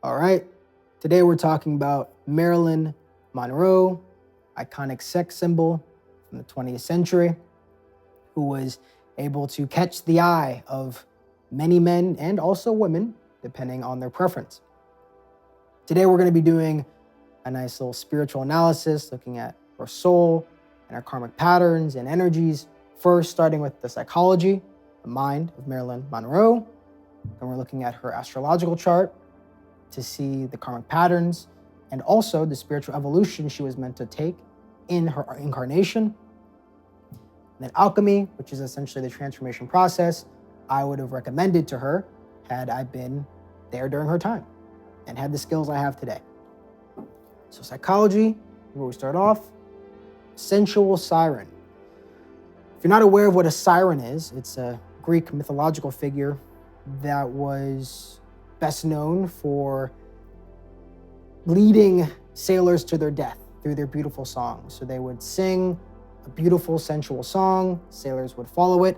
All right, today we're talking about Marilyn Monroe, iconic sex symbol from the 20th century, who was able to catch the eye of many men and also women, depending on their preference. Today we're going to be doing a nice little spiritual analysis, looking at our soul and our karmic patterns and energies. First, starting with the psychology, the mind of Marilyn Monroe. Then we're looking at her astrological chart to see the karmic patterns and also the spiritual evolution she was meant to take in her incarnation. And then alchemy, which is essentially the transformation process I would have recommended to her had I been there during her time and had the skills I have today. So psychology, where we start off, sensual siren. If you're not aware of what a siren is, it's a Greek mythological figure that was best known for leading sailors to their death through their beautiful songs. So they would sing a beautiful sensual song, sailors would follow it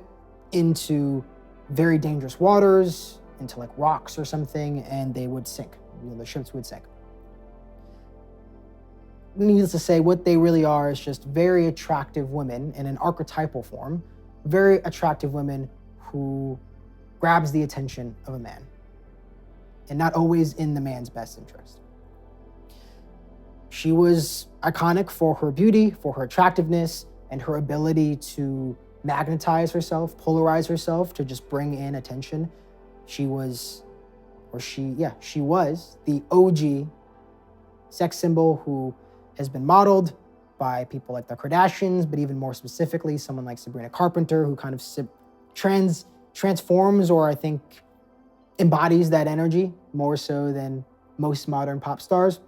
into very dangerous waters, into like rocks or something, and they would sink. The ships would sink. Needless to say, what they really are is just very attractive women in an archetypal form, very attractive women who grabs the attention of a man, and not always in the man's best interest. She was iconic for her beauty, for her attractiveness, and her ability to magnetize herself, polarize herself, to just bring in attention. She was the OG sex symbol who has been modeled by people like the Kardashians, but even more specifically, someone like Sabrina Carpenter, who kind of transforms, or I think embodies that energy more so than most modern pop stars.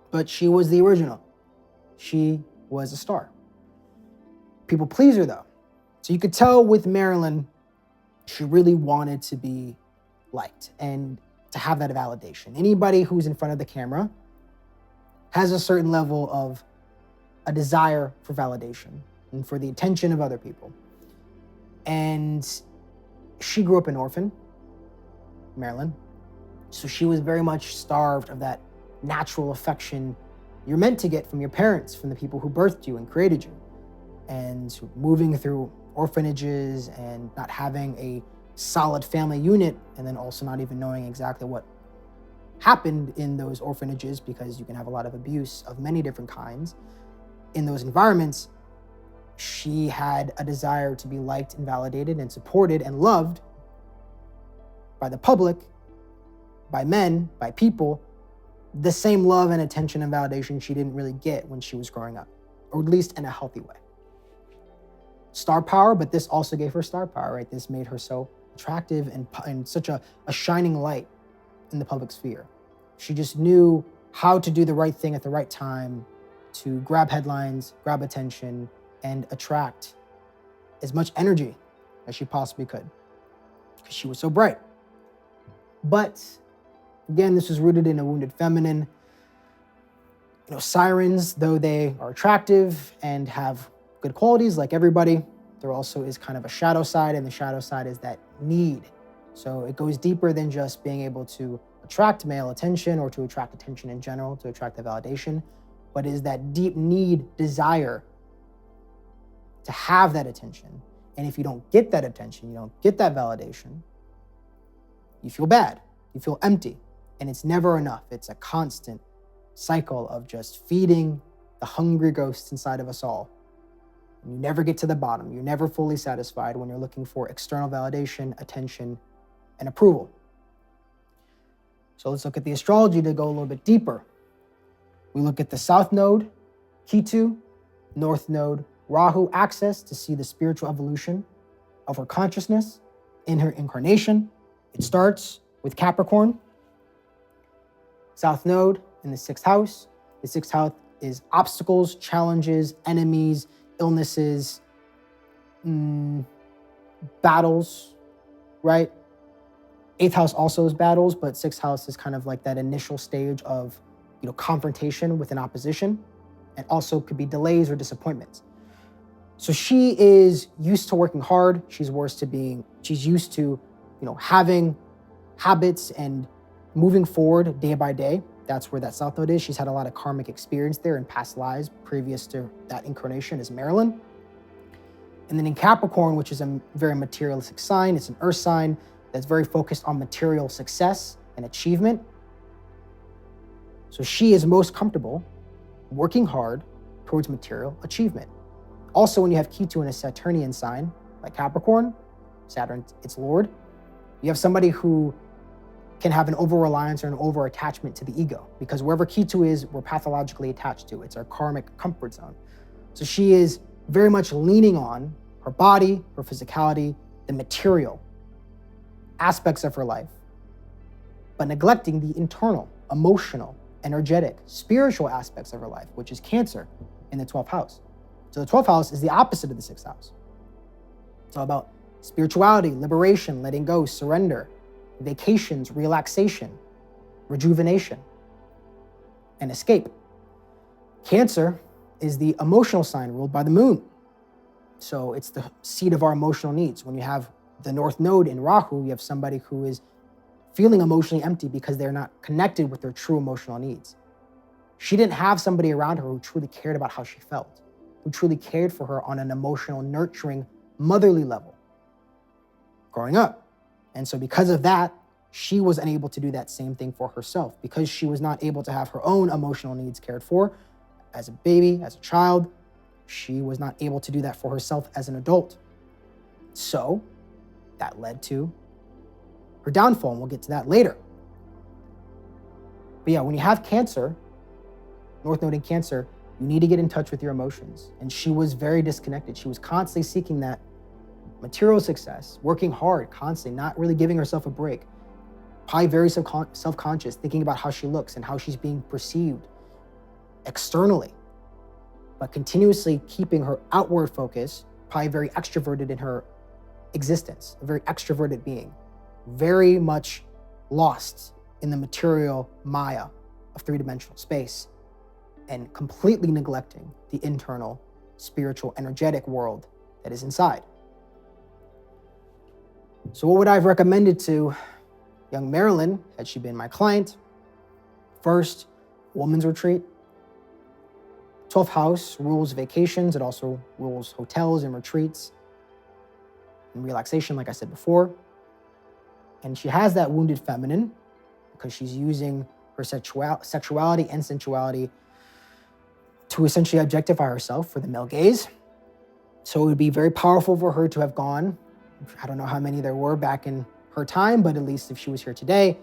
But she was the original. She was a star. People pleaser though. So you could tell with Marilyn, she really wanted to be liked and to have that validation. Anybody who's in front of the camera has a certain level of a desire for validation and for the attention of other people. And she grew up an orphan, Marilyn. So she was very much starved of that natural affection you're meant to get from your parents, from the people who birthed you and created you. And moving through orphanages and not having a solid family unit, and then also not even knowing exactly what happened in those orphanages, because you can have a lot of abuse of many different kinds in those environments. She had a desire to be liked and validated and supported and loved by the public, by men, by people, the same love and attention and validation she didn't really get when she was growing up, or at least in a healthy way. Star power, but this also gave her star power, right? This made her so attractive and such a shining light in the public sphere. She just knew how to do the right thing at the right time to grab headlines, grab attention, and attract as much energy as she possibly could, because she was so bright. But again, this was rooted in a wounded feminine. Sirens, though they are attractive and have good qualities like everybody, there also is kind of a shadow side, and the shadow side is that need. So it goes deeper than just being able to attract male attention or to attract attention in general, to attract the validation, but is that deep need, desire to have that attention. And if you don't get that attention, you don't get that validation, you feel bad, you feel empty, and it's never enough. It's a constant cycle of just feeding the hungry ghosts inside of us all. And you never get to the bottom. You're never fully satisfied when you're looking for external validation, attention, and approval. So let's look at the astrology to go a little bit deeper. We look at the South Node, Ketu, North Node, Rahu axis to see the spiritual evolution of her consciousness in her incarnation. It starts with Capricorn. South Node in the 6th house. The 6th house is obstacles, challenges, enemies, illnesses, battles, right? 8th house also is battles, but 6th house is kind of like that initial stage of, confrontation with an opposition, and also could be delays or disappointments. So she is used to working hard. She's used to, having habits and moving forward day by day, that's where that South Node is. She's had a lot of karmic experience there in past lives previous to that incarnation as Marilyn. And then in Capricorn, which is a very materialistic sign, it's an earth sign that's very focused on material success and achievement. So she is most comfortable working hard towards material achievement. Also, when you have Ketu in a Saturnian sign, like Capricorn, Saturn, its lord, you have somebody who can have an over-reliance or an over-attachment to the ego, because wherever Ketu is, we're pathologically attached to. It's our karmic comfort zone. So she is very much leaning on her body, her physicality, the material aspects of her life, but neglecting the internal, emotional, energetic, spiritual aspects of her life, which is Cancer in the 12th house. So the 12th house is the opposite of the 6th house. It's all about spirituality, liberation, letting go, surrender, vacations, relaxation, rejuvenation, and escape. Cancer is the emotional sign ruled by the moon. So it's the seat of our emotional needs. When you have the North Node in Rahu, you have somebody who is feeling emotionally empty because they're not connected with their true emotional needs. She didn't have somebody around her who truly cared about how she felt, who truly cared for her on an emotional, nurturing, motherly level growing up. And so because of that, she was unable to do that same thing for herself, because she was not able to have her own emotional needs cared for as a baby, as a child. She was not able to do that for herself as an adult. So that led to her downfall, and we'll get to that later. But yeah, when you have Cancer, North Node in Cancer, you need to get in touch with your emotions. And she was very disconnected. She was constantly seeking that material success, working hard, constantly, not really giving herself a break. Probably very self-conscious, thinking about how she looks and how she's being perceived externally, but continuously keeping her outward focus, probably very extroverted in her existence, a very extroverted being, very much lost in the material Maya of three-dimensional space, and completely neglecting the internal, spiritual, energetic world that is inside. So what would I have recommended to young Marilyn, had she been my client? First, woman's retreat. 12th house rules vacations. It also rules hotels and retreats and relaxation, like I said before. And she has that wounded feminine because she's using her sexuality and sensuality to essentially objectify herself for the male gaze. So it would be very powerful for her to have gone. I don't know how many there were back in her time, but at least if she was here today,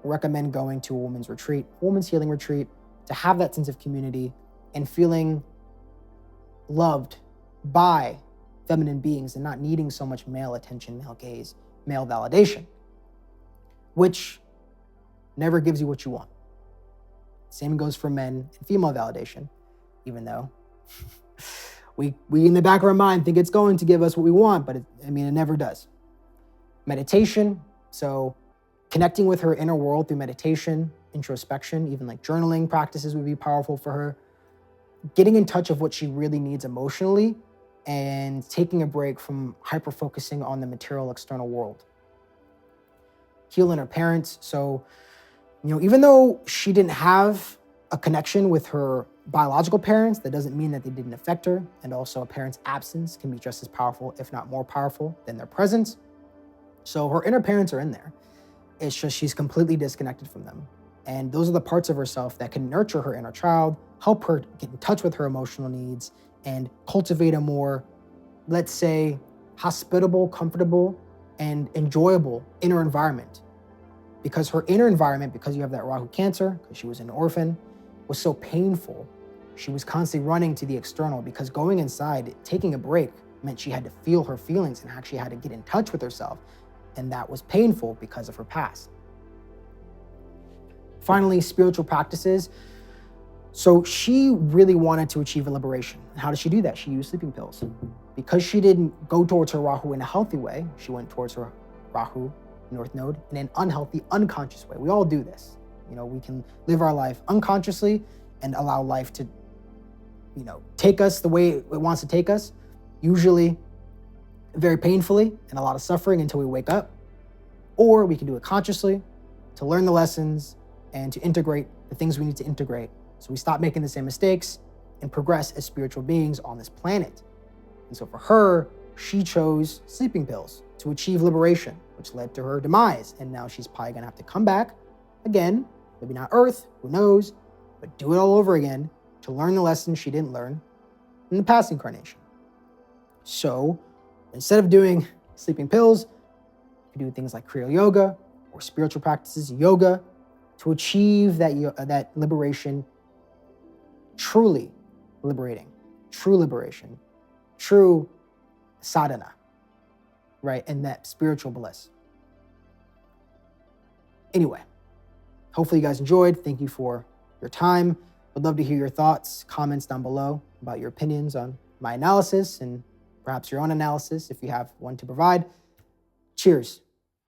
I recommend going to a woman's retreat, woman's healing retreat, to have that sense of community and feeling loved by feminine beings and not needing so much male attention, male gaze, male validation, which never gives you what you want. Same goes for men and female validation, even though we in the back of our mind think it's going to give us what we want, but it never does. Meditation, so connecting with her inner world through meditation, introspection, even like journaling practices would be powerful for her. Getting in touch of what she really needs emotionally and taking a break from hyper-focusing on the material external world. Healing her parents. So, even though she didn't have a connection with her biological parents, that doesn't mean that they didn't affect her. And also a parent's absence can be just as powerful, if not more powerful, than their presence. So her inner parents are in there. It's just she's completely disconnected from them. And those are the parts of herself that can nurture her inner child, help her get in touch with her emotional needs, and cultivate a more, let's say, hospitable, comfortable, and enjoyable inner environment. Because her inner environment, because you have that Rahu Cancer, because she was an orphan, was so painful. She was constantly running to the external, because going inside, taking a break, meant she had to feel her feelings and actually had to get in touch with herself. And that was painful because of her past. Finally, spiritual practices. So she really wanted to achieve a liberation. And how did she do that? She used sleeping pills. Because she didn't go towards her Rahu in a healthy way, she went towards her Rahu, North Node, in an unhealthy, unconscious way. We all do this. We can live our life unconsciously and allow life to, take us the way it wants to take us, usually very painfully and a lot of suffering until we wake up. Or we can do it consciously to learn the lessons and to integrate the things we need to integrate so we stop making the same mistakes and progress as spiritual beings on this planet. And so for her, she chose sleeping pills to achieve liberation, which led to her demise. And now she's probably gonna have to come back again, maybe not Earth, who knows, but do it all over again to learn the lessons she didn't learn in the past incarnation. So instead of doing sleeping pills, you do things like Kriya yoga or spiritual practices, yoga, to achieve that liberation, truly liberating, true liberation, true sadhana, right? And that spiritual bliss. Anyway, hopefully you guys enjoyed. Thank you for your time. Would love to hear your thoughts, comments down below about your opinions on my analysis and perhaps your own analysis if you have one to provide. Cheers.